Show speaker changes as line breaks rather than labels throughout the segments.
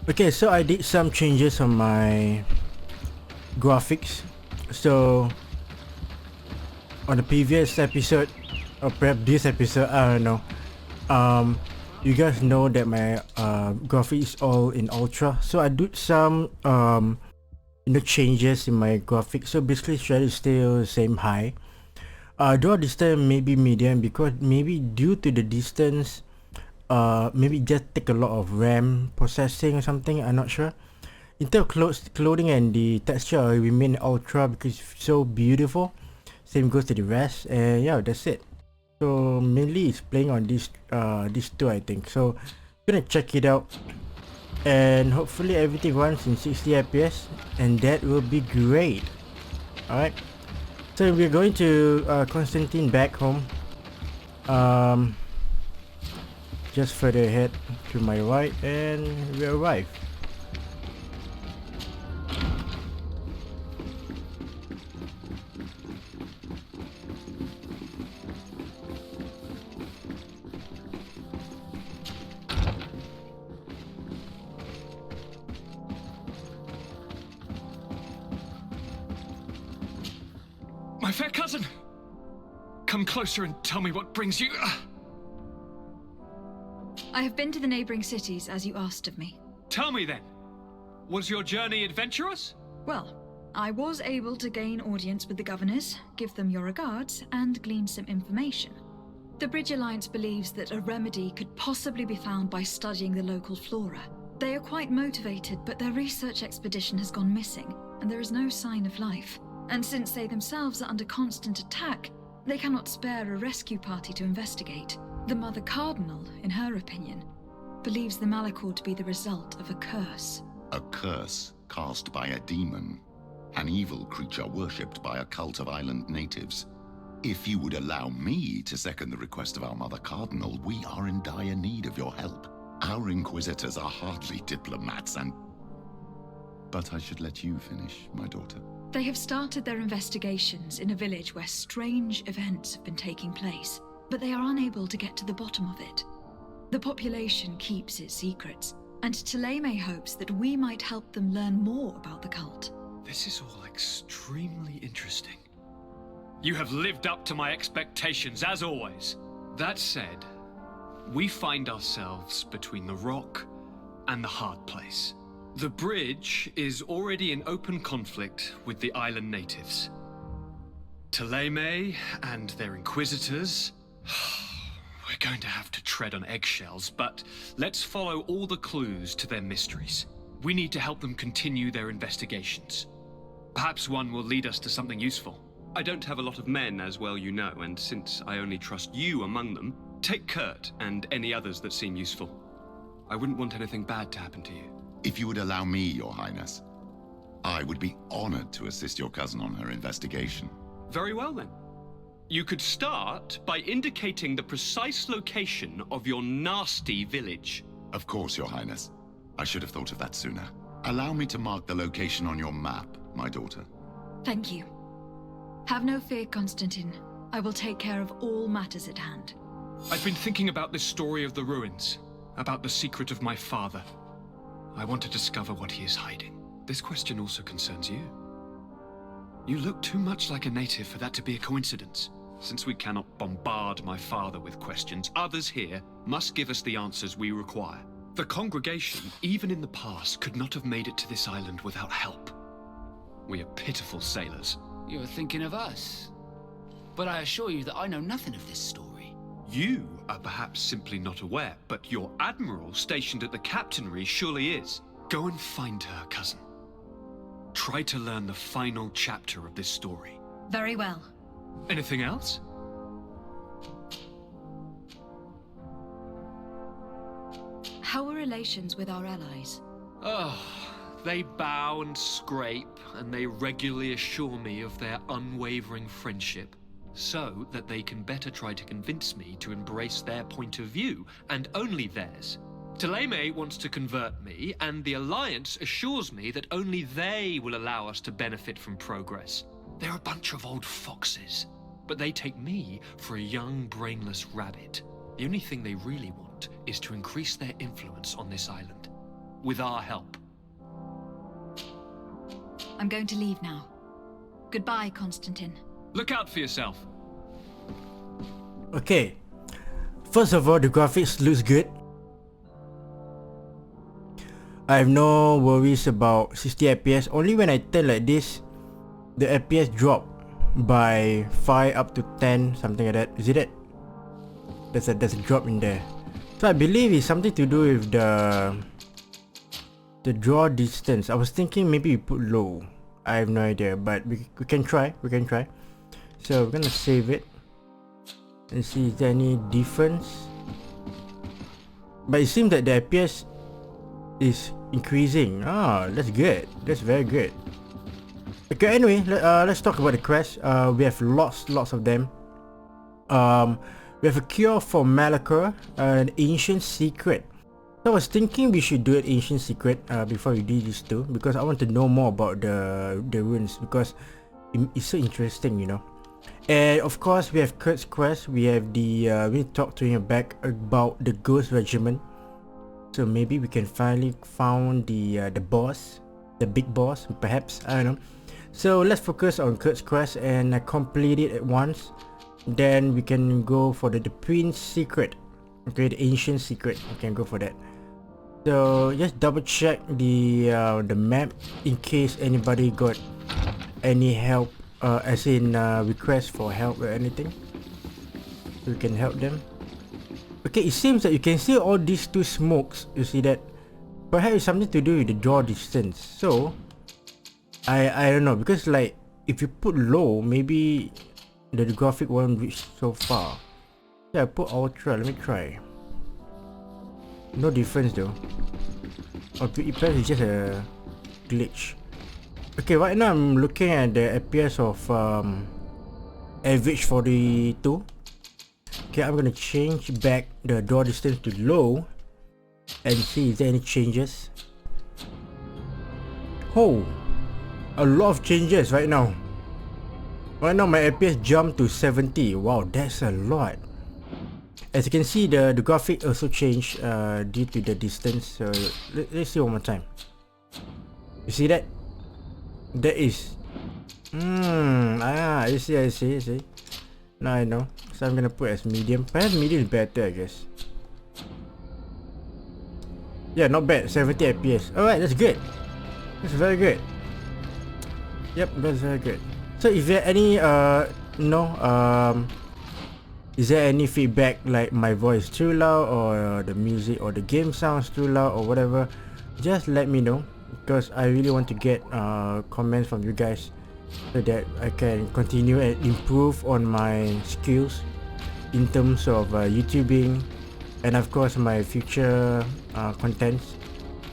Okay, so I did some changes on my graphics. So on the previous episode, or perhaps this episode, I don't know. You guys know that my graphics is all in ultra. So I did some changes in my graphics. So basically, try to stay the same high. Draw distance maybe medium because maybe due to the distance, maybe just take a lot of RAM processing or something. I'm not sure. In terms of clothing and the texture, I remain ultra because it's so beautiful. Same goes to the rest, and yeah, that's it. So mainly it's playing on these two, I think. So gonna check it out, and hopefully everything runs in 60 FPS, and that will be great. All right. So we're going to Constantine back home. Just further ahead to my right, and we arrive.
My fair cousin! Come closer and tell me what brings you...
I have been to the neighboring cities, as you asked of me.
Tell me then, was your journey adventurous?
Well, I was able to gain audience with the governors, give them your regards, and glean some information. The Bridge Alliance believes that a remedy could possibly be found by studying the local flora. They are quite motivated, but their research expedition has gone missing, and there is no sign of life. And since they themselves are under constant attack, they cannot spare a rescue party to investigate. The Mother Cardinal, in her opinion, believes the Malachor to be the result of a curse.
A curse cast by a demon, an evil creature worshipped by a cult of island natives. If you would allow me to second the request of our Mother Cardinal, we are in dire need of your help. Our inquisitors are hardly diplomats But I should let you finish, my daughter.
They have started their investigations in a village where strange events have been taking place, but they are unable to get to the bottom of it. The population keeps its secrets, and Taleme hopes that we might help them learn more about the cult.
This is all extremely interesting. You have lived up to my expectations, as always. That said, we find ourselves between the rock and the hard place. The bridge is already in open conflict with the island natives. Taleme and their inquisitors... We're going to have to tread on eggshells, but let's follow all the clues to their mysteries. We need to help them continue their investigations. Perhaps one will lead us to something useful. I don't have a lot of men, as well you know, and since I only trust you among them, take Kurt and any others that seem useful. I wouldn't want anything bad to happen to you.
If you would allow me, Your Highness, I would be honored to assist your cousin on her investigation.
Very well then. You could start by indicating the precise location of your nasty village.
Of course, Your Highness. I should have thought of that sooner. Allow me to mark the location on your map, my daughter.
Thank you. Have no fear, Constantine. I will take care of all matters at hand.
I've been thinking about this story of the ruins, about the secret of my father. I want to discover what he is hiding. This question also concerns you. You look too much like a native for that to be a coincidence. Since we cannot bombard my father with questions, others here must give us the answers we require. The congregation, even in the past, could not have made it to this island without help. We are pitiful sailors.
You're thinking of us. But I assure you that I know nothing of this story.
You are perhaps simply not aware, but your admiral stationed at the captainry surely is. Go and find her, cousin. Try to learn the final chapter of this story.
Very well.
Anything else?
How are relations with our allies?
Oh, they bow and scrape, and they regularly assure me of their unwavering friendship, so that they can better try to convince me to embrace their point of view, and only theirs. Taleme wants to convert me, and the Alliance assures me that only they will allow us to benefit from progress. They're a bunch of old foxes, but they take me for a young, brainless rabbit. The only thing they really want is to increase their influence on this island. with our help.
I'm going to leave now. Goodbye, Constantine.
Look out for yourself.
Okay. First of all, the graphics looks good. I have no worries about 60 FPS. Only when I turn like this, the FPS drop by 5 up to 10, something like that. Is it? There's a drop in there. So I believe it's something to do with the draw distance. I was thinking maybe we put low. I have no idea, but we can try. So we're gonna save it and see is there any difference. But it seems that the FPS is increasing. Ah, that's good. That's very good. Okay, anyway, let's talk about the quest. We have lots of them. We have a cure for Malachor, an ancient secret. So I was thinking we should do an ancient secret before we do this too, because I want to know more about the runes, because it's so interesting, you know. And of course we have Kurt's quest. We have the we need to talk to him back about the Ghost Regiment. So maybe we can finally found the boss, the big boss, perhaps, I don't know. So let's focus on Kurt's quest and complete it at once. Then we can go for the Prince secret. Okay, the ancient secret. We can go for that. So just double check the map in case anybody got any help, as in request for help or anything. We can help them. Okay, it seems that you can see all these two smokes. You see that? Perhaps it's something to do with the draw distance. So I don't know, because like if you put low, maybe the graphic won't reach so far. Yeah, I put ultra. Let me try. No difference though. Or perhaps it's just a glitch. Okay, right now I'm looking at the FPS of average 42. Okay, I'm gonna change back the draw distance to low and see if there any changes. Oh, a lot of changes right now. Right now my FPS jumped to 70. Wow, that's a lot. As you can see, the graphic also changed due to the distance. So let's see one more time. You see that? That is I see. Now I know. So I'm gonna put as medium. Perhaps medium is better, I guess. Yeah, not bad. 70 FPS. Alright, that's good. That's very good. Yep, that's very good. So if there any is there any feedback like my voice too loud, or the music or the game sounds too loud or whatever, just let me know, because I really want to get comments from you guys so that I can continue and improve on my skills in terms of YouTubing and of course my future contents.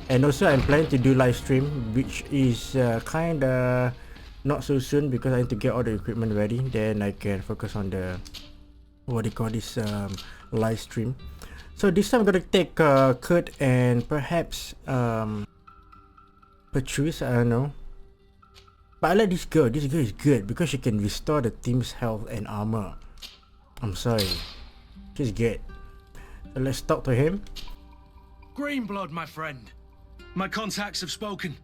And also I'm planning to do live stream, which is kinda not so soon because I need to get all the equipment ready, then I can focus on the what they call this live stream. So this time I'm gonna take Kurt and perhaps Patrice, I don't know. But I like this girl. This girl is good because she can restore the team's health and armor. I'm sorry, she's good. So let's talk to him.
Greenblood, my friend. My contacts have spoken.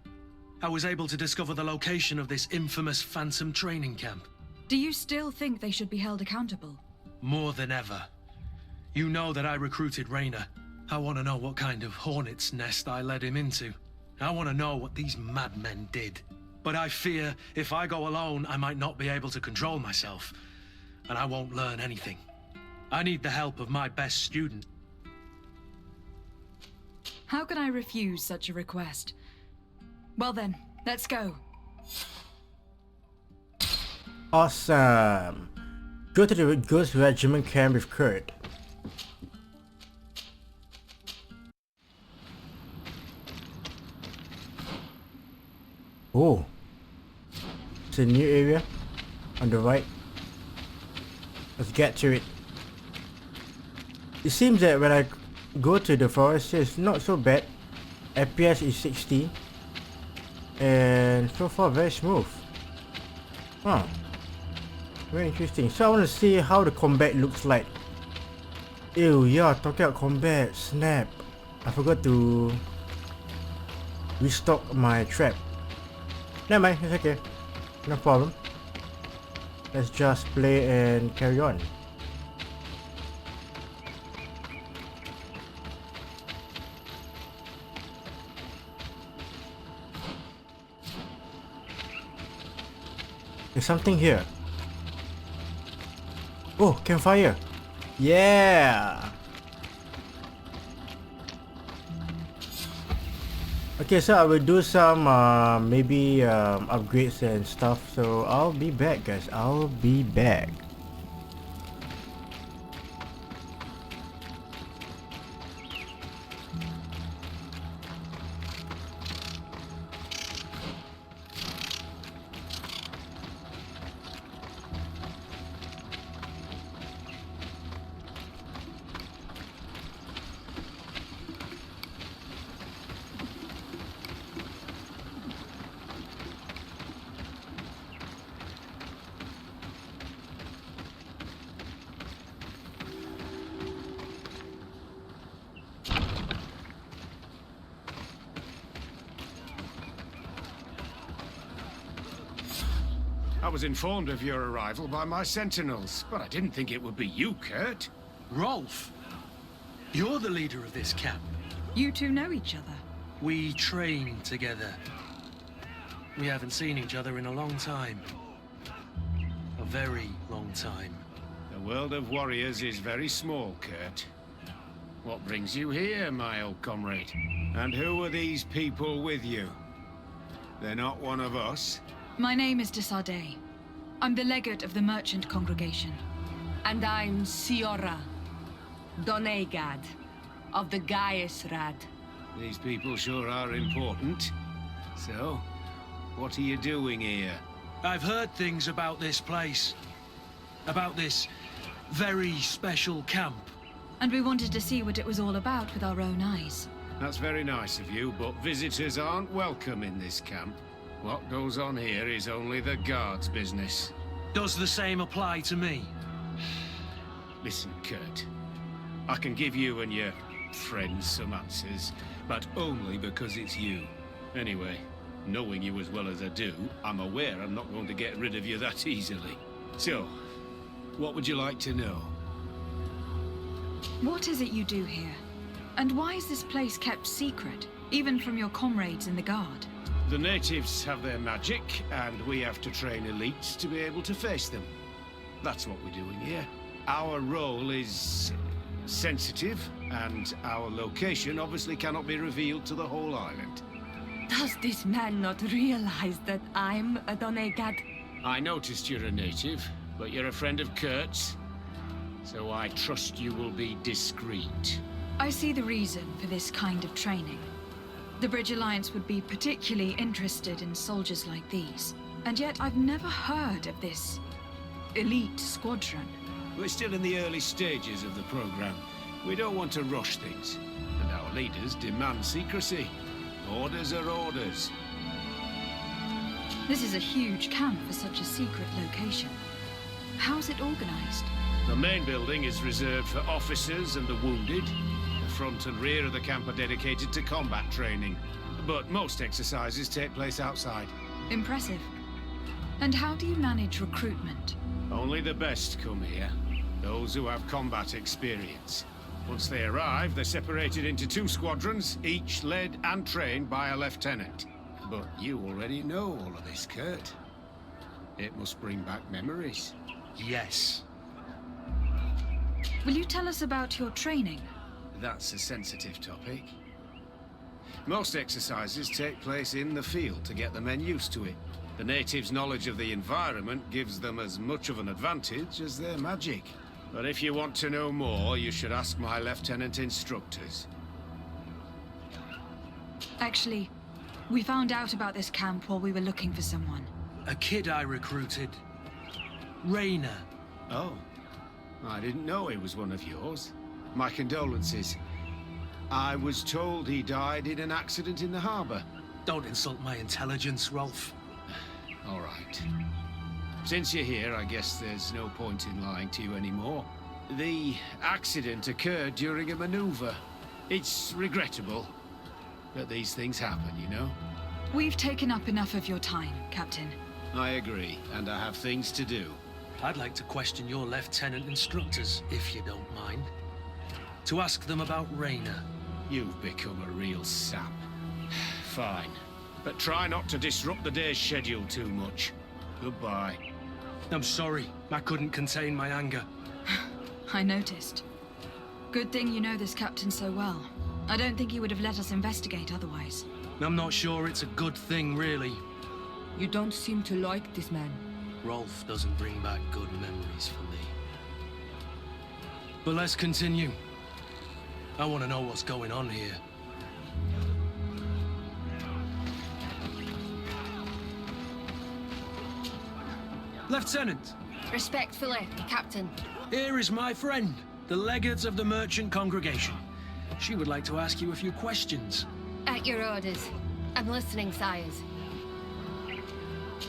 I was able to discover the location of this infamous Phantom training camp.
Do you still think they should be held accountable?
More than ever. You know that I recruited Raynor. I want to know what kind of hornet's nest I led him into. I want to know what these madmen did. But I fear if I go alone, I might not be able to control myself, and I won't learn anything. I need the help of my best student.
How can I refuse such a request? Well then, let's go.
Awesome. Go to the Ghost Regiment camp with Kurt. Oh, it's a new area on the right. Let's get to it. It seems that when I go to the forest, it's not so bad. FPS is 60 and so far very smooth. Huh. Very interesting. So I want to see how the combat looks like. Ew, yeah, talking about combat. Snap. I forgot to restock my trap. Never mind, it's okay. No problem. Let's just play and carry on. There's something here. Oh, campfire. Yeah. Okay, so I will do some maybe upgrades and stuff. So I'll be back, guys. I'll be back.
I was informed of your arrival by my sentinels, but I didn't think it would be you, Kurt.
Rolf, you're the leader of this camp.
You two know each other.
We train together. We haven't seen each other in a long time. A very long time.
The world of warriors is very small, Kurt. What brings you here, my old comrade? And who are these people with you? They're not one of us?
My name is Sardet. I'm the legate of the merchant congregation.
And I'm Siora, Donegad, of the ASRock.
These people sure are important. So, what are you doing here?
I've heard things about this place. About this very special camp.
And we wanted to see what it was all about with our own eyes.
That's very nice of you, but visitors aren't welcome in this camp. What goes on here is only the guards' business.
Does the same apply to me?
Listen, Kurt. I can give you and your friends some answers, but only because it's you. Anyway, knowing you as well as I do, I'm aware I'm not going to get rid of you that easily. So, what would you like to know?
What is it you do here? And why is this place kept secret, even from your comrades in the guard?
The natives have their magic, and we have to train elites to be able to face them. That's what we're doing here. Our role is sensitive, and our location obviously cannot be revealed to the whole island.
Does this man not realize that I'm a Donegad?
I noticed you're a native, but you're a friend of Kurt's, so I trust you will be discreet.
I see the reason for this kind of training. The Bridge Alliance would be particularly interested in soldiers like these. And yet I've never heard of this elite squadron.
We're still in the early stages of the program. We don't want to rush things. And our leaders demand secrecy. Orders are orders.
This is a huge camp for such a secret location. How's it organized?
The main building is reserved for officers and the wounded. The front and rear of the camp are dedicated to combat training. But most exercises take place outside.
Impressive. And how do you manage recruitment?
Only the best come here. Those who have combat experience. Once they arrive, they're separated into 2 squadrons, each led and trained by a lieutenant. But you already know all of this, Kurt. It must bring back memories.
Yes.
Will you tell us about your training?
That's a sensitive topic. Most exercises take place in the field to get the men used to it. The natives' knowledge of the environment gives them as much of an advantage as their magic. But if you want to know more, you should ask my lieutenant instructors.
Actually, we found out about this camp while we were looking for someone.
A kid I recruited. Rainer.
Oh, I didn't know he was one of yours. My condolences. I was told he died in an accident in the harbor.
Don't insult my intelligence, Rolf.
All right. Since you're here, I guess there's no point in lying to you anymore. The accident occurred during a maneuver. It's regrettable, But these things happen, you know?
We've taken up enough of your time, Captain.
I agree, and I have things to do.
I'd like to question your lieutenant instructors, if you don't mind. To ask them about Raina.
You've become a real sap. Fine. But try not to disrupt the day's schedule too much. Goodbye.
I'm sorry, I couldn't contain my anger.
I noticed. Good thing you know this captain so well. I don't think he would have let us investigate otherwise.
I'm not sure it's a good thing, really.
You don't seem to like this man.
Rolf doesn't bring back good memories for me. But let's continue. I want to know what's going on here. Lieutenant!
Respectfully, Captain.
Here is my friend, the legate of the merchant congregation. She would like to ask you a few questions.
At your orders. I'm listening, sires.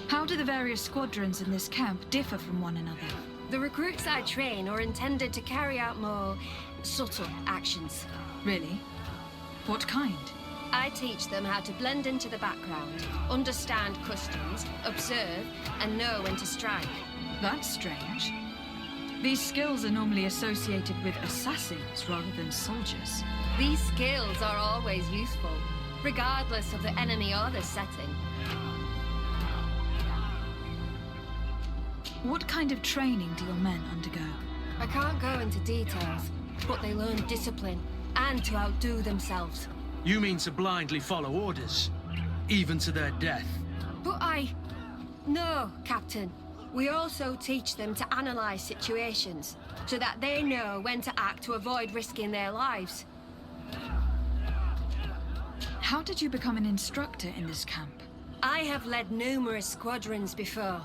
How do the various squadrons in this camp differ from one another?
The recruits I train are intended to carry out more subtle actions.
Really? What kind?
I teach them how to blend into the background, understand customs, observe, and know when to strike.
That's strange. These skills are normally associated with assassins rather than soldiers.
These skills are always useful, regardless of the enemy or the setting.
What kind of training do your men undergo?
I can't go into details, but they learn discipline and to outdo themselves.
You mean to blindly follow orders, even to their death?
But No, Captain. We also teach them to analyze situations, so that they know when to act to avoid risking their lives.
How did you become an instructor in this camp?
I have led numerous squadrons before,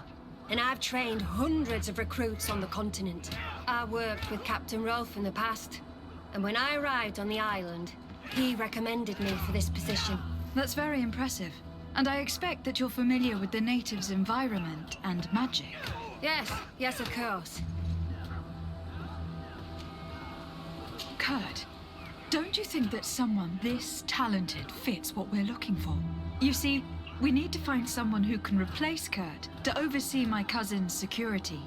and I've trained hundreds of recruits on the continent. I worked with Captain Rolf in the past, and when I arrived on the island, he recommended me for this position.
That's very impressive. And I expect that you're familiar with the natives' environment and magic.
Yes, of course.
Kurt, don't you think that someone this talented fits what we're looking for? You see, we need to find someone who can replace Kurt to oversee my cousin's security.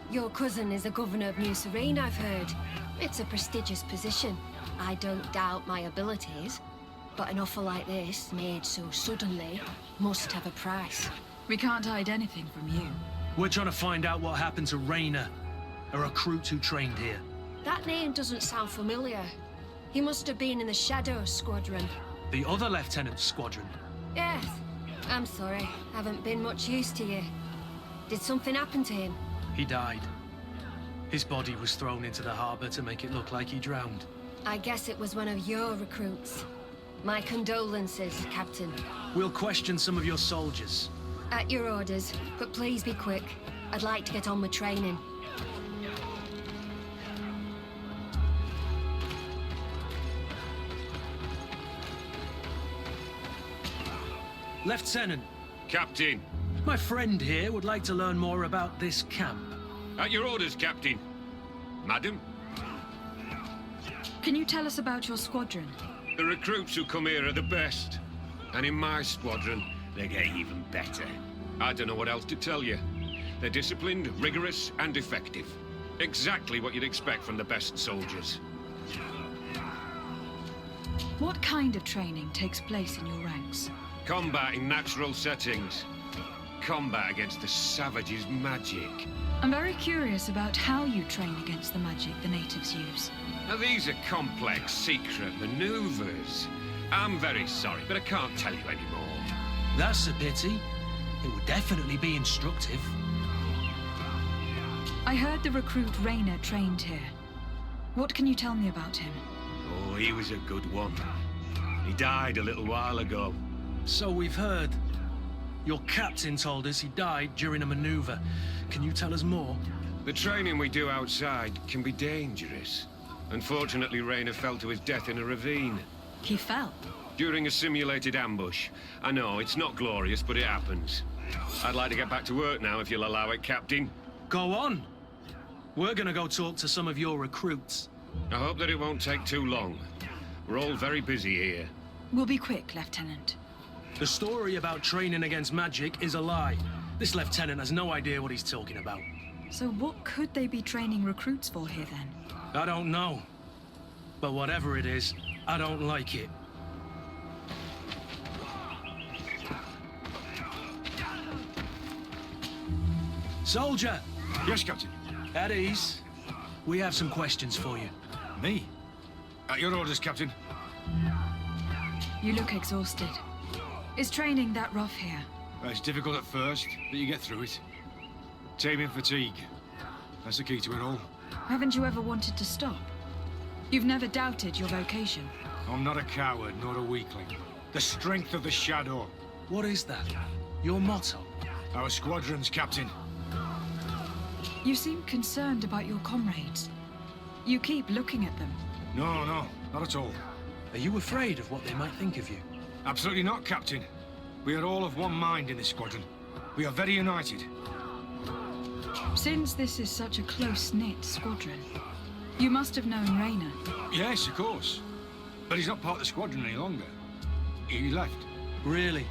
Your cousin is a governor of New Serene, I've heard. It's a prestigious position. I don't doubt my abilities. But an offer like this, made so suddenly, must have a price.
We can't hide anything from you.
We're trying to find out what happened to Raina, a recruit who trained here.
That name doesn't sound familiar. He must have been in the Shadow Squadron.
The other lieutenant's squadron?
Yes. I'm sorry, haven't been much use to you. Did something happen to him?
He died. His body was thrown into the harbor to make it look like he drowned.
I guess it was one of your recruits. My condolences, Captain.
We'll question some of your soldiers.
At your orders, but please be quick. I'd like to get on with training.
Lieutenant,
Captain.
my friend here would like to learn more about this camp.
At your orders, Captain. Madam?
Can you tell us about your squadron?
The recruits who come here are the best. And in my squadron, they get even better. I don't know what else to tell you. They're disciplined, rigorous, and effective. Exactly what you'd expect from the best soldiers.
What kind of training takes place in your ranks?
Combat in natural settings. Combat against the savages' magic.
I'm very curious about how you train against the magic the natives use.
Now, these are complex, secret maneuvers. I'm very sorry, but I can't tell you anymore.
That's a pity. It would definitely be instructive.
I heard the recruit Raina trained here. What can you tell me about him?
Oh, he was a good one. He died a little while ago.
So we've heard. Your captain told us he died during a maneuver. Can you tell us more?
The training we do outside can be dangerous. Unfortunately, Raina fell to his death in a ravine.
He fell?
During a simulated ambush. I know, it's not glorious, but it happens. I'd like to get back to work now, if you'll allow it, Captain.
Go on. We're gonna go talk to some of your recruits.
I hope that it won't take too long. We're all very busy here.
We'll be quick, Lieutenant.
The story about training against magic is a lie. This lieutenant has no idea what he's talking about.
So what could they be training recruits for here, then?
I don't know. But whatever it is, I don't like it. Soldier!
Yes, Captain.
At ease. We have some questions for you.
Me? At your orders, Captain.
You look exhausted. Is training that rough here?
It's difficult at first, but you get through it. Taming fatigue. That's the key to it all.
Haven't you ever wanted to stop? You've never doubted your vocation.
I'm not a coward, nor a weakling. The strength of the shadow.
What is that? Your motto?
Our squadron's, Captain.
You seem concerned about your comrades. You keep looking at them.
No, not at all.
Are you afraid of what they might think of you?
Absolutely not, Captain. We are all of one mind in this squadron. We are very united.
Since this is such a close-knit squadron, you must have known Rayner.
Yes, of course. But he's not part of the squadron any longer. He left.
Really?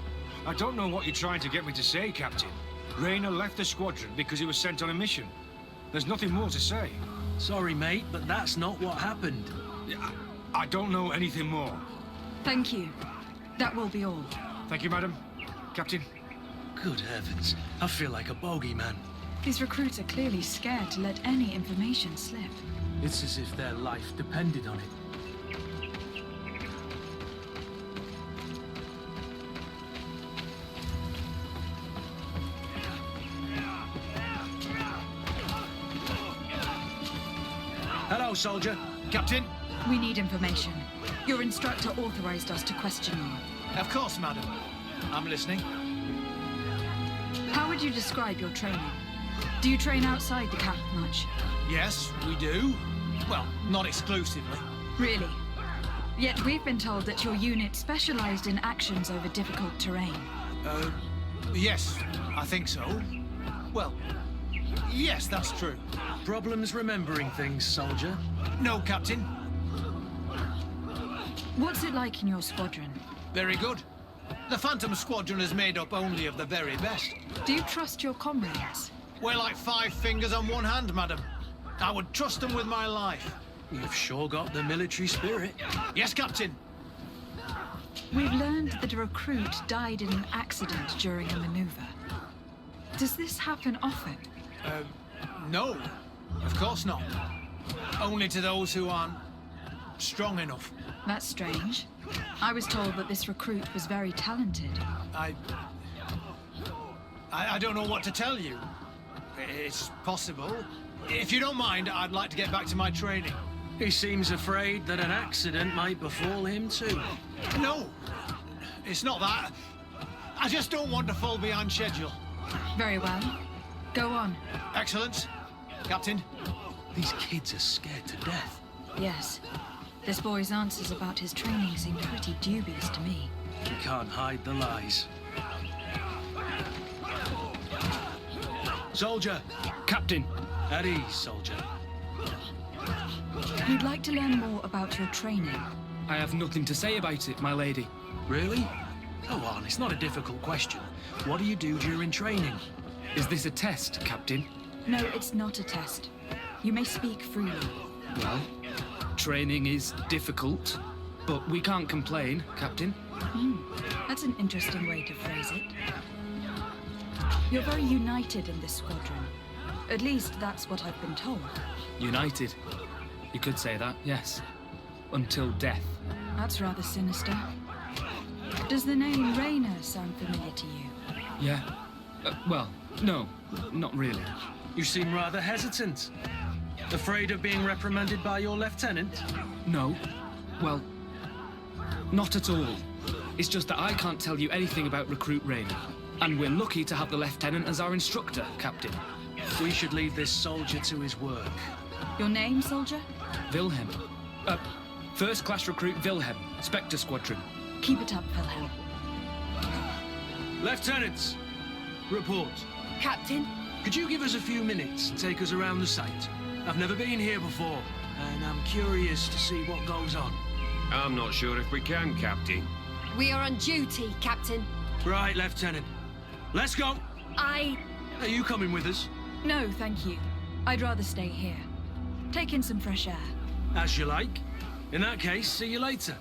I don't know what you're trying to get me to say, Captain. Rayner left the squadron because he was sent on a mission. There's nothing more to say.
Sorry, mate, but that's not what happened.
I don't know anything more.
Thank you. That will be all.
Thank you, madam. Captain.
Good heavens. I feel like a bogeyman.
These recruits are clearly scared to let any information slip.
It's as if their life depended on it. Hello, soldier.
Captain.
We need information. Your instructor authorized us to question you.
Of course, madam. I'm listening.
How would you describe your training? Do you train outside the camp much?
Yes, we do. Well, not exclusively.
Really? Yet we've been told that your unit specialized in actions over difficult terrain.
Yes, I think so. Well, yes, that's true.
Problems remembering things, soldier?
No, Captain.
What's it like in your squadron?
Very good. The Phantom Squadron is made up only of the very best.
Do you trust your comrades?
We're like 5 fingers on one hand, madam. I would trust them with my life.
You've sure got the military spirit.
Yes, Captain.
We've learned that a recruit died in an accident during a maneuver. Does this happen often?
No. Of course not. Only to those who aren't strong enough.
That's strange. I was told that this recruit was very talented.
I don't know what to tell you. It's possible. If you don't mind, I'd like to get back to my training.
He seems afraid that an accident might befall him too.
No, it's not that. I just don't want to fall behind schedule.
Very well. Go on.
Excellent. Captain.
These kids are scared to death.
Yes. This boy's answers about his training seem pretty dubious to me.
You can't hide the lies. Soldier.
Captain.
At ease, soldier.
You'd like to learn more about your training?
I have nothing to say about it, my lady.
Really? Go on, it's not a difficult question. What do you do during training?
Is this a test, Captain?
No, it's not a test. You may speak freely.
Well, training is difficult, but we can't complain, Captain.
That's an interesting way to phrase it. You're very united in this squadron. At least that's what I've been told.
United. You could say that, yes. Until death.
That's rather sinister. Does the name Rayner sound familiar to you?
Yeah. Well, no, not really.
You seem rather hesitant. Afraid of being reprimanded by your lieutenant?
No. Well, not at all. It's just that I can't tell you anything about Recruit Rayner. And we're lucky to have the Lieutenant as our instructor, Captain.
We should leave this soldier to his work.
Your name, soldier?
Wilhelm. First class recruit Wilhelm, Spectre Squadron.
Keep it up, Wilhelm.
Lieutenants, report.
Captain?
Could you give us a few minutes and take us around the site? I've never been here before, and I'm curious to see what goes on.
I'm not sure if we can, Captain.
We are on duty, Captain.
Right, Lieutenant. Let's go.
I...
Are you coming with us?
No, thank you. I'd rather stay here. Take in some fresh air.
As you like. In that case, see you later.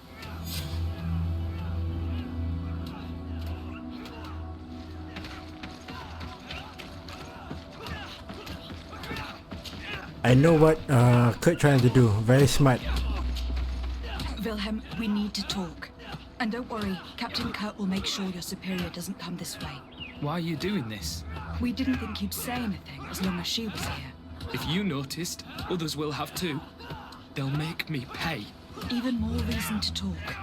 I know what Kurt trying to do. Very smart.
Wilhelm, we need to talk. And don't worry, Captain Kurt will make sure your superior doesn't come this way.
Why are you doing this?
We didn't think you'd say anything as long as she was here.
If you noticed, others will have too. They'll make me pay.
Even more reason to talk.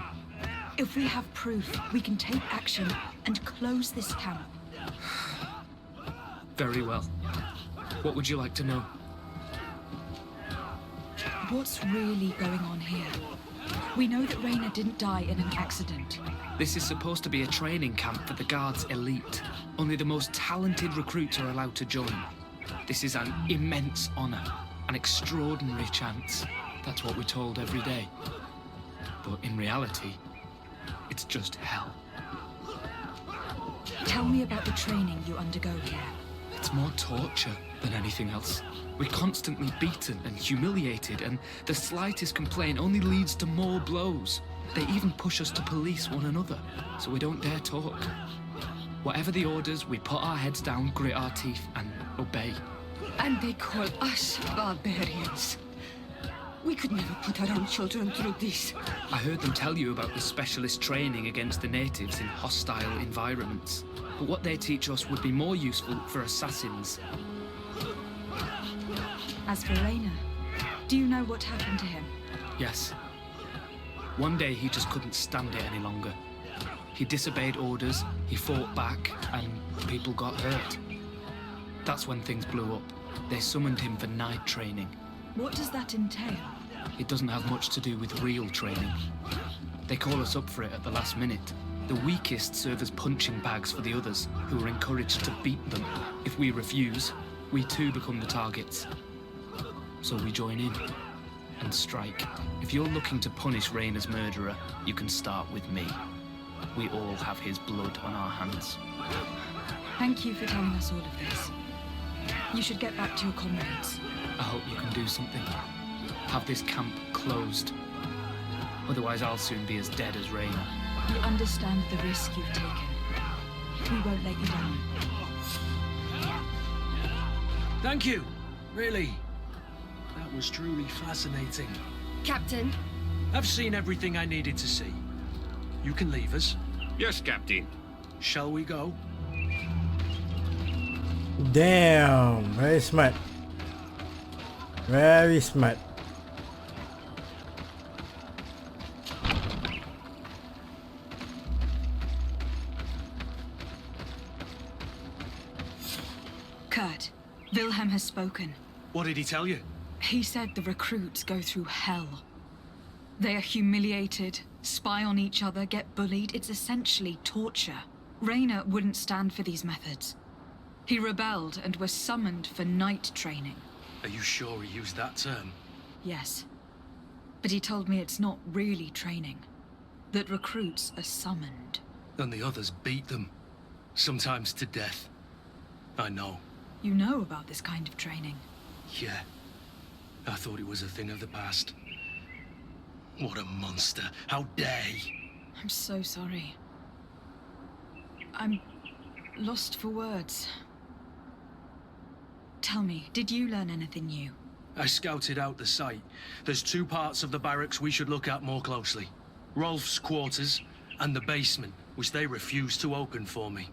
If we have proof, we can take action and close this camp.
Very well. What would you like to know?
What's really going on here? We know that Rainer didn't die in an accident.
This is supposed to be a training camp for the Guard's elite. Only the most talented recruits are allowed to join. This is an immense honor, an extraordinary chance. That's what we're told every day. But in reality, it's just hell.
Tell me about the training you undergo here.
It's more torture than anything else. We're constantly beaten and humiliated, and the slightest complaint only leads to more blows. They even push us to police one another, so we don't dare talk. Whatever the orders, we put our heads down, grit our teeth, and obey.
And they call us barbarians. We could never put our own children through this.
I heard them tell you about the specialist training against the natives in hostile environments. But what they teach us would be more useful for assassins.
As for Rainer, do you know what happened to him?
Yes. One day he just couldn't stand it any longer. He disobeyed orders, he fought back, and people got hurt. That's when things blew up. They summoned him for night training.
What does that entail?
It doesn't have much to do with real training. They call us up for it at the last minute. The weakest serve as punching bags for the others, who are encouraged to beat them. If we refuse, we too become the targets. So we join in and strike. If you're looking to punish Rainer's murderer, you can start with me. We all have his blood on our hands.
Thank you for telling us all of this. You should get back to your comrades.
I hope you can do something. Have this camp closed. Otherwise I'll soon be as dead as Rainer.
We understand the risk you've taken. We won't let you down.
Thank you. Really. That was truly fascinating.
Captain?
I've seen everything I needed to see. You can leave us.
Yes, Captain.
Shall we go?
Damn, very smart. Very smart.
Kurt, Wilhelm has spoken.
What did he tell you?
He said the recruits go through hell. They are humiliated, spy on each other, get bullied. It's essentially torture. Rainer wouldn't stand for these methods. He rebelled and was summoned for night training.
Are you sure he used that term?
Yes. But he told me it's not really training. That recruits are summoned.
And the others beat them. Sometimes to death. I know.
You know about this kind of training?
Yeah. I thought it was a thing of the past. What a monster. How dare he?
I'm so sorry. I'm lost for words. Tell me, did you learn anything new?
I scouted out the site. There's two parts of the barracks we should look at more closely. Rolf's quarters and the basement, which they refused to open for me.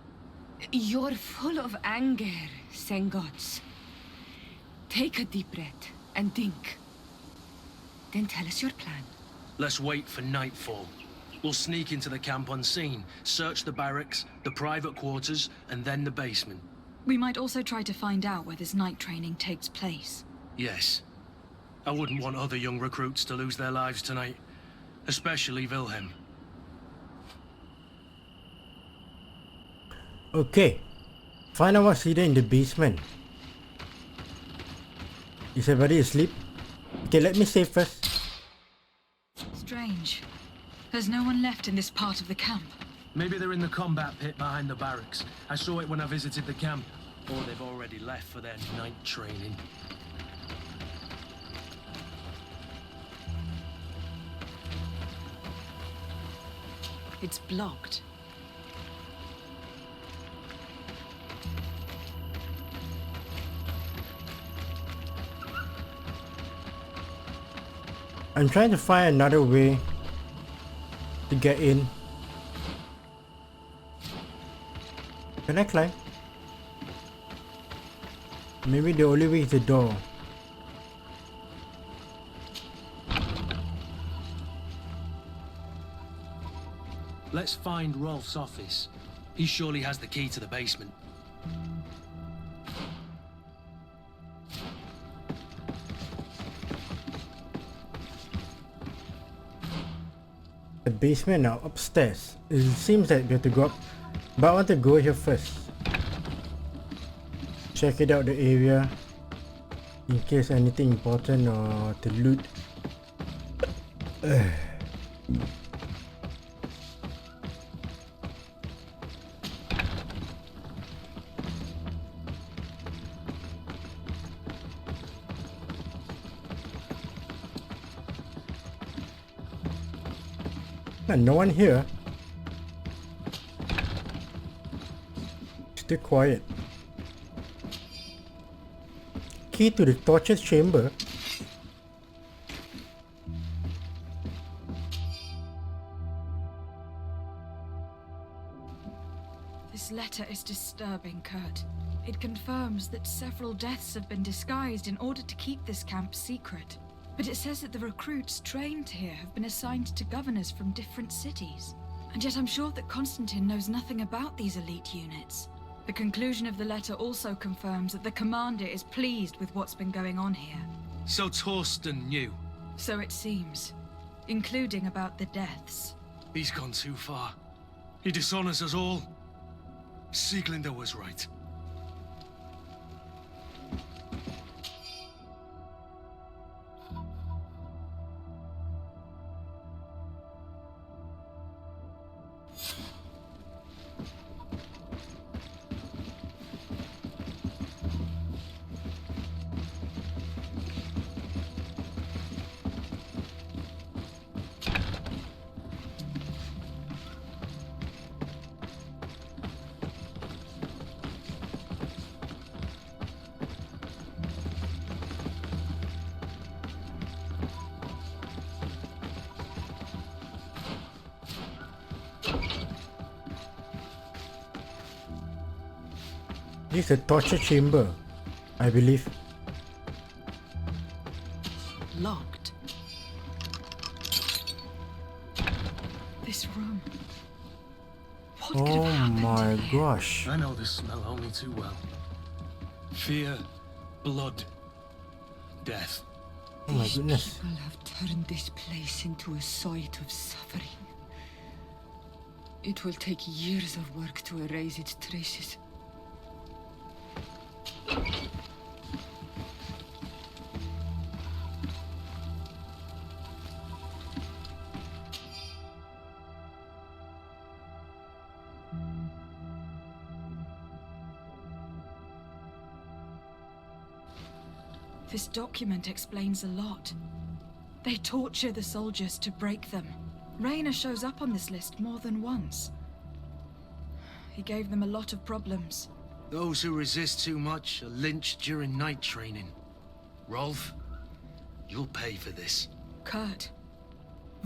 You're full of anger, Sengots. Take a deep breath and think. Then tell us your plan.
Let's wait for nightfall. We'll sneak into the camp unseen, search the barracks, the private quarters, and then the basement.
We might also try to find out where this night training takes place.
Yes. I wouldn't want other young recruits to lose their lives tonight. Especially Wilhelm.
Okay. Find out what's hidden in the basement. Is everybody asleep? Okay, let me save first.
Strange. There's no one left in this part of the camp.
Maybe they're in the combat pit behind the barracks. I saw it when I visited the camp. Or they've already left for their night training.
It's blocked.
I'm trying to find another way to get in. Can I climb? Maybe the only way is the door.
Let's find Rolf's office. He surely has the key to the basement.
The basement now upstairs. It seems that we have to go up, but I want to go here first. Check it out the area in case anything important or to loot. No one here. Still quiet. Key to the torture chamber.
This letter is disturbing, Kurt. It confirms that several deaths have been disguised in order to keep this camp secret. But it says that the recruits trained here have been assigned to governors from different cities. And yet I'm sure that Constantine knows nothing about these elite units. The conclusion of the letter also confirms that the commander is pleased with what's been going on here.
So Torsten knew.
So it seems, including about the deaths.
He's gone too far. He dishonors us all. Sieglinder was right.
This is a torture chamber, I believe.
Locked. This room. What could have
Oh
happened
my
in here?
gosh.
I know this smell only too well. Fear, blood, death.
Oh my goodness.
People have turned this place into a site of suffering. It will take years of work to erase its traces.
This document explains a lot. They torture the soldiers to break them. Rayner shows up on this list more than once. He gave them a lot of problems.
Those who resist too much are lynched during night training. Rolf, you'll pay for this.
Kurt,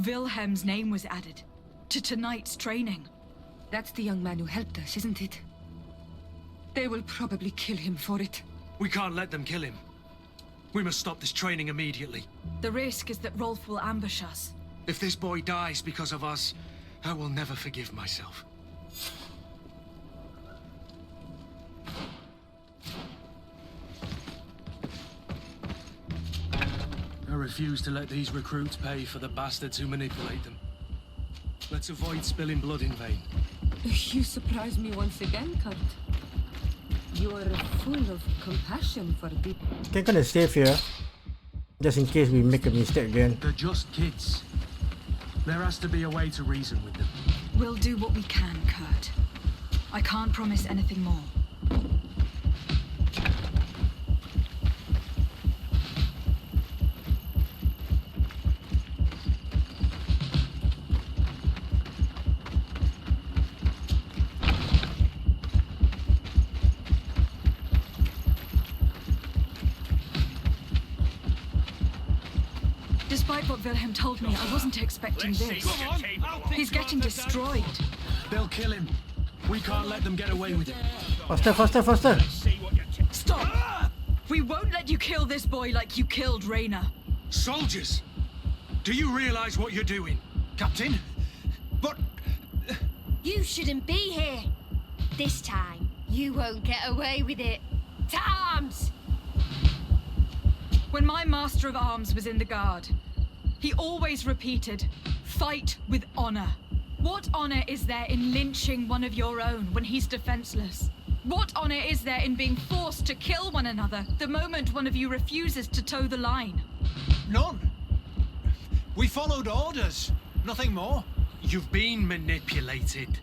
Wilhelm's name was added to tonight's training.
That's the young man who helped us, isn't it? They will probably kill him for it.
We can't let them kill him. We must stop this training immediately.
The risk is that Rolf will ambush us.
If this boy dies because of us, I will never forgive myself. I refuse to let these recruits pay for the bastards who manipulate them. Let's avoid spilling blood in vain.
You surprise me once again, Kurt. You are full of compassion for people.
Okay, I'm gonna save here. Just in case we make a mistake again.
They're just kids. There has to be a way to reason with them.
We'll do what we can, Kurt. I can't promise anything more. Despite what Wilhelm told me, I wasn't expecting this. He's getting destroyed.
They'll kill him. We can't let them get away with it.
Faster, faster, faster!
Stop! We won't let you kill this boy like you killed Raina.
Soldiers! Do you realize what you're doing?
Captain? But...
You shouldn't be here. This time, you won't get away with it. To arms!
When my Master of Arms was in the Guard, he always repeated, fight with honor. What honor is there in lynching one of your own when he's defenseless? What honor is there in being forced to kill one another the moment one of you refuses to toe the line?
None. We followed orders. Nothing more.
You've been manipulated.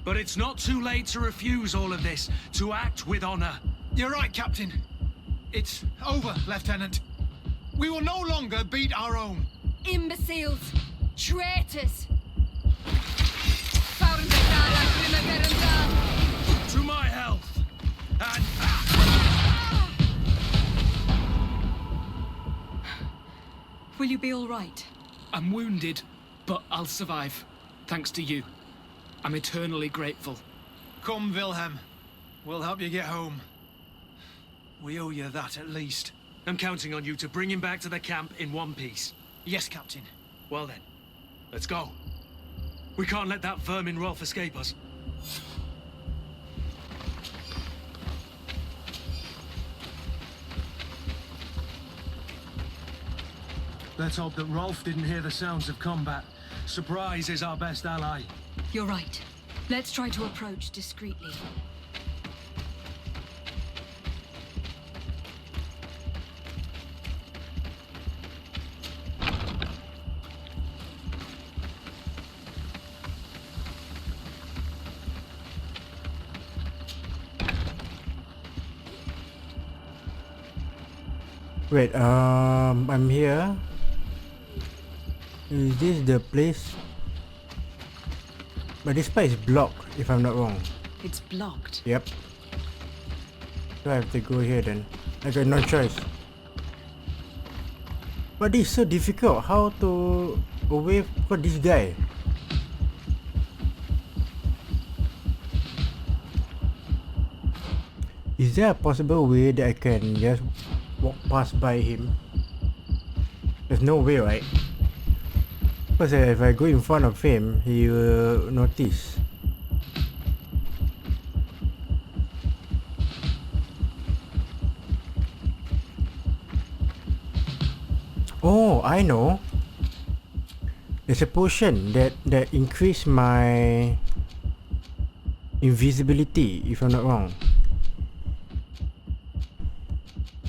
But it's not too late to refuse all of this, to act with honor.
You're right, Captain. It's over, Lieutenant. We will no longer beat our own.
Imbeciles! Traitors!
To my health! And...
Will you be all right?
I'm wounded, but I'll survive. Thanks to you. I'm eternally grateful.
Come, Wilhelm. We'll help you get home. We owe you that, at least.
I'm counting on you to bring him back to the camp in one piece.
Yes, Captain.
Well then, let's go. We can't let that vermin Rolf escape us. Let's hope that Rolf didn't hear the sounds of combat. Surprise is our best ally.
You're right. Let's try to approach discreetly.
Wait, I'm here. Is this the place? But this part is blocked, if I'm not wrong.
It's blocked.
Yep. So I have to go here then. I got no choice. But this is so difficult. How to wait for this guy? Is there a possible way that I can just walk past by him? There's no way, right? Because if I go in front of him, he will notice. Oh, I know. There's a potion that increase my invisibility, if I'm not wrong.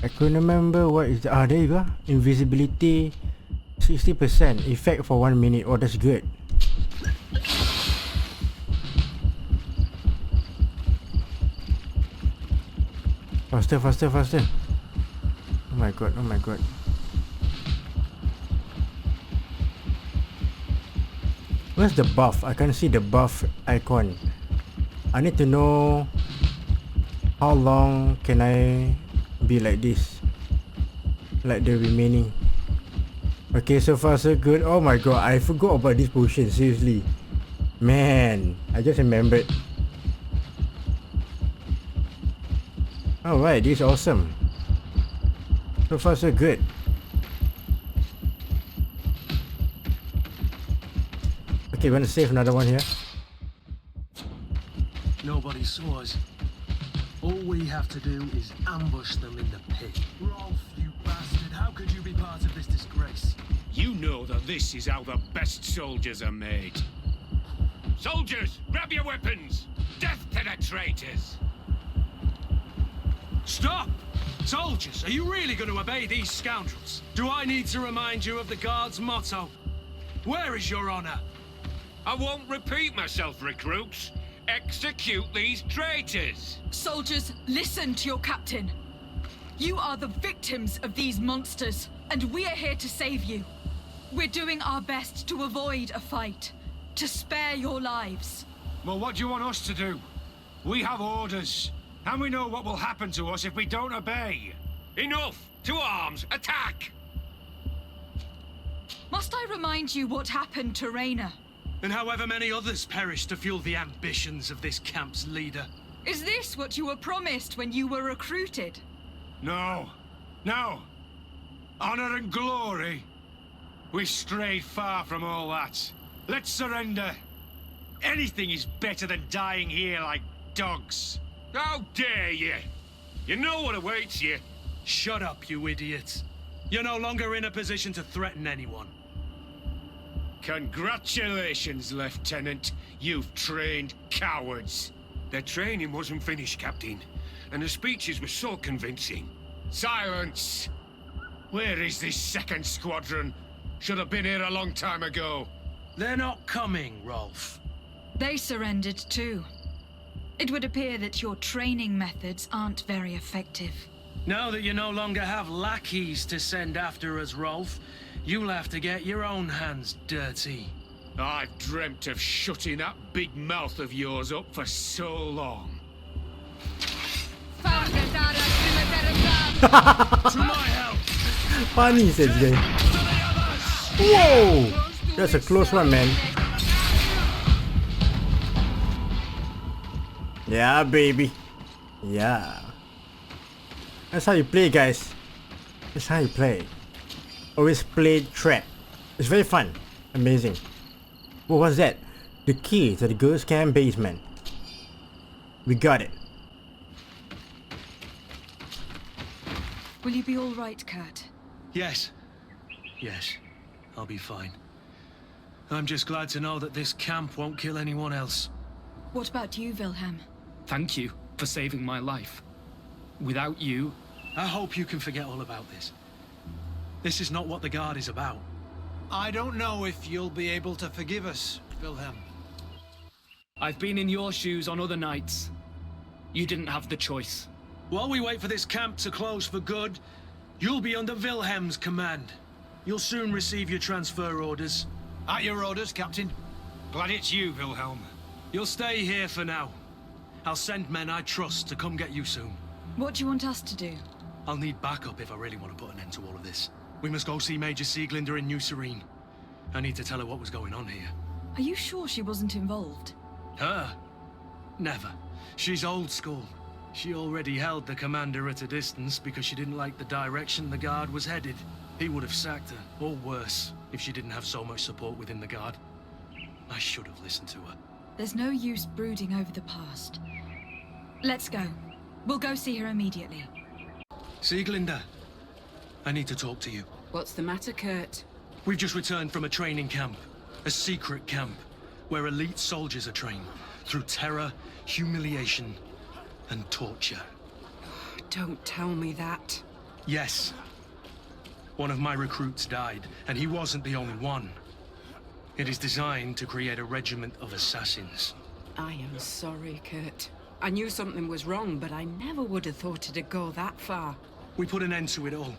I couldn't remember what is the... Ah, there you go. Invisibility 60% effect for 1 minute. Oh, that's good. Faster, faster, faster. Oh my god, oh my god. Where's the buff? I can't see the buff icon. I need to know how long can I be like this, like the remaining. Okay, so far so good. Oh my god, I forgot about this potion, seriously. Man, I just remembered. Alright, this is awesome. So far so good. Okay, we're gonna save another one here.
Nobody saw us. All we have to do is ambush them in the pit. Rolf, you bastard, how could you be part of this disgrace?
You know that this is how the best soldiers are made. Soldiers, grab your weapons! Death to the traitors!
Stop! Soldiers, are you really going to obey these scoundrels? Do I need to remind you of the Guard's motto? Where is your honor?
I won't repeat myself, recruits. Execute these traitors!
Soldiers, listen to your captain. You are the victims of these monsters, and we are here to save you. We're doing our best to avoid a fight, to spare your lives.
Well, what do you want us to do? We have orders, and we know what will happen to us if we don't obey.
Enough! To arms! Attack!
Must I remind you what happened to Raina?
And however many others perished to fuel the ambitions of this camp's leader.
Is this what you were promised when you were recruited?
No. No. Honor and glory. We strayed far from all that. Let's surrender. Anything is better than dying here like dogs.
How dare you! You know what awaits you.
Shut up, you idiots. You're no longer in a position to threaten anyone.
Congratulations, Lieutenant. You've trained cowards.
Their training wasn't finished, Captain. And the speeches were so convincing.
Silence! Where is this second squadron? Should have been here a long time ago.
They're not coming, Rolf.
They surrendered too. It would appear that your training methods aren't very effective.
Now that you no longer have lackeys to send after us, Rolf, you'll have to get your own hands dirty.
I've dreamt of shutting that big mouth of yours up for so long.
To my help!
Funny, says they. Whoa! That's a close one, man. Yeah, baby. Yeah. That's how you play, guys. That's how you play. Always play threat. It's very fun. Amazing. What was that? The key to the ghost camp basement. We got it.
Will you be all right, Kurt?
Yes. Yes. I'll be fine. I'm just glad to know that this camp won't kill anyone else.
What about you, Wilhelm?
Thank you for saving my life. Without you...
I hope you can forget all about this. This is not what the Guard is about.
I don't know if you'll be able to forgive us, Wilhelm.
I've been in your shoes on other nights. You didn't have the choice.
While we wait for this camp to close for good, you'll be under Wilhelm's command. You'll soon receive your transfer orders.
At your orders, Captain.
Glad it's you, Wilhelm.
You'll stay here for now. I'll send men I trust to come get you soon.
What do you want us to do?
I'll need backup if I really want to put an end to all of this. We must go see Major Sieglinder in New Serene. I need to tell her what was going on here.
Are you sure she wasn't involved?
Her? Never. She's old school. She already held the commander at a distance because she didn't like the direction the Guard was headed. He would have sacked her, or worse, if she didn't have so much support within the Guard. I should have listened to her.
There's no use brooding over the past. Let's go. We'll go see her immediately.
Sieglinder, I need to talk to you.
What's the matter, Kurt?
We've just returned from a training camp. A secret camp, where elite soldiers are trained through terror, humiliation, and torture.
Don't tell me that.
Yes. One of my recruits died, and he wasn't the only one. It is designed to create a regiment of assassins.
I am sorry, Kurt. I knew something was wrong, but I never would have thought it'd go that far.
We put an end to it all.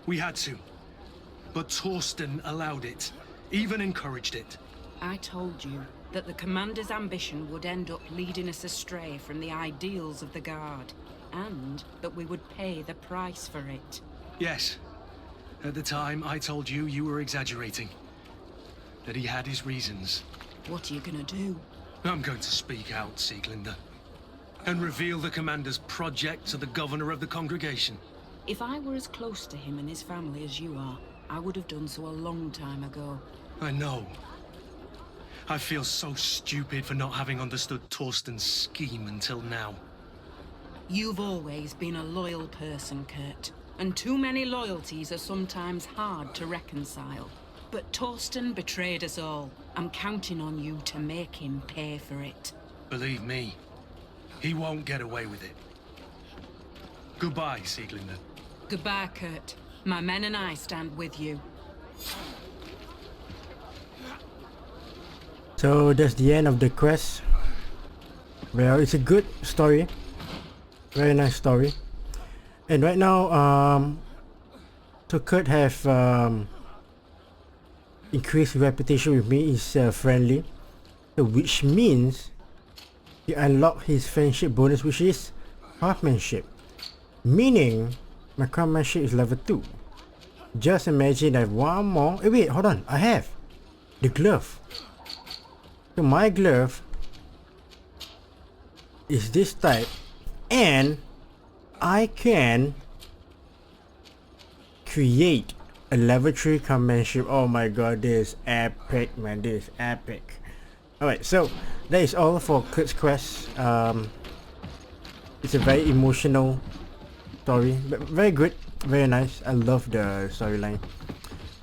We had to. But Torsten allowed it, even encouraged it.
I told you that the Commander's ambition would end up leading us astray from the ideals of the Guard, and that we would pay the price for it.
Yes. At the time, I told you you were exaggerating. That he had his reasons.
What are you gonna do?
I'm going to speak out, Sieglinder. And reveal the Commander's project to the Governor of the congregation.
If I were as close to him and his family as you are, I would have done so a long time ago.
I know. I feel so stupid for not having understood Torsten's scheme until now.
You've always been a loyal person, Kurt. And too many loyalties are sometimes hard to reconcile. But Torsten betrayed us all. I'm counting on you to make him pay for it.
Believe me, he won't get away with it. Goodbye, Sieglinder.
Goodbye, Kurt. My men and I stand with you.
So that's the end of the quest. Well, it's a good story, very nice story. And right now, so Kurt have increased reputation with me. He's friendly, so which means he unlocked his friendship bonus, which is craftsmanship, meaning my craftsmanship is level 2. Just imagine I have one more. Wait, hold on. I have the glove. So my glove is this type, and I can create a level 3 craftsmanship. Oh my god, this is epic, man. This is epic. Alright, so that is all for Kurt's quest. It's a very emotional story, but very good, very nice. I love the storyline.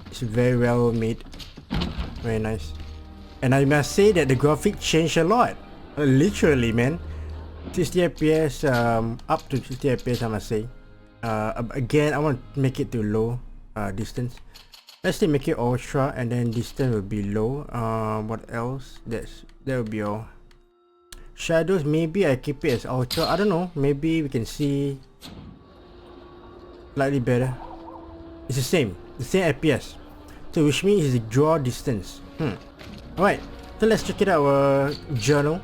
It's very well made, very nice. And I must say that the graphic changed a lot. Literally, man. 60 FPS, up to 60 FPS, I must say. Again, I want to make it to low distance. Let's say make it ultra, and then distance will be low. What else? That will be all. Shadows, maybe I keep it as ultra. I don't know. Maybe we can see slightly better. It's the same FPS. So which means it's the draw distance. Alright, so let's check it out, our journal.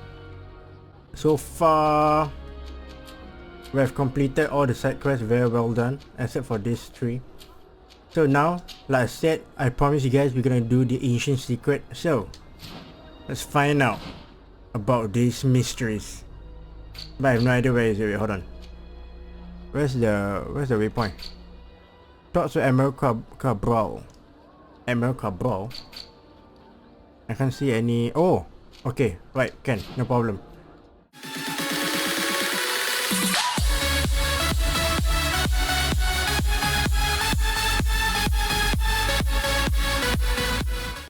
So far, we have completed all the side quests, very well done, except for these 3. So now, like I said, I promise you guys we're gonna do the ancient secret. So, let's find out about these mysteries. But I have no idea where is it. Wait, hold on. Where's the waypoint? Talks to Emerald Cabral. Emerald Cabral? I can't see any. Oh, okay, right, can, no problem.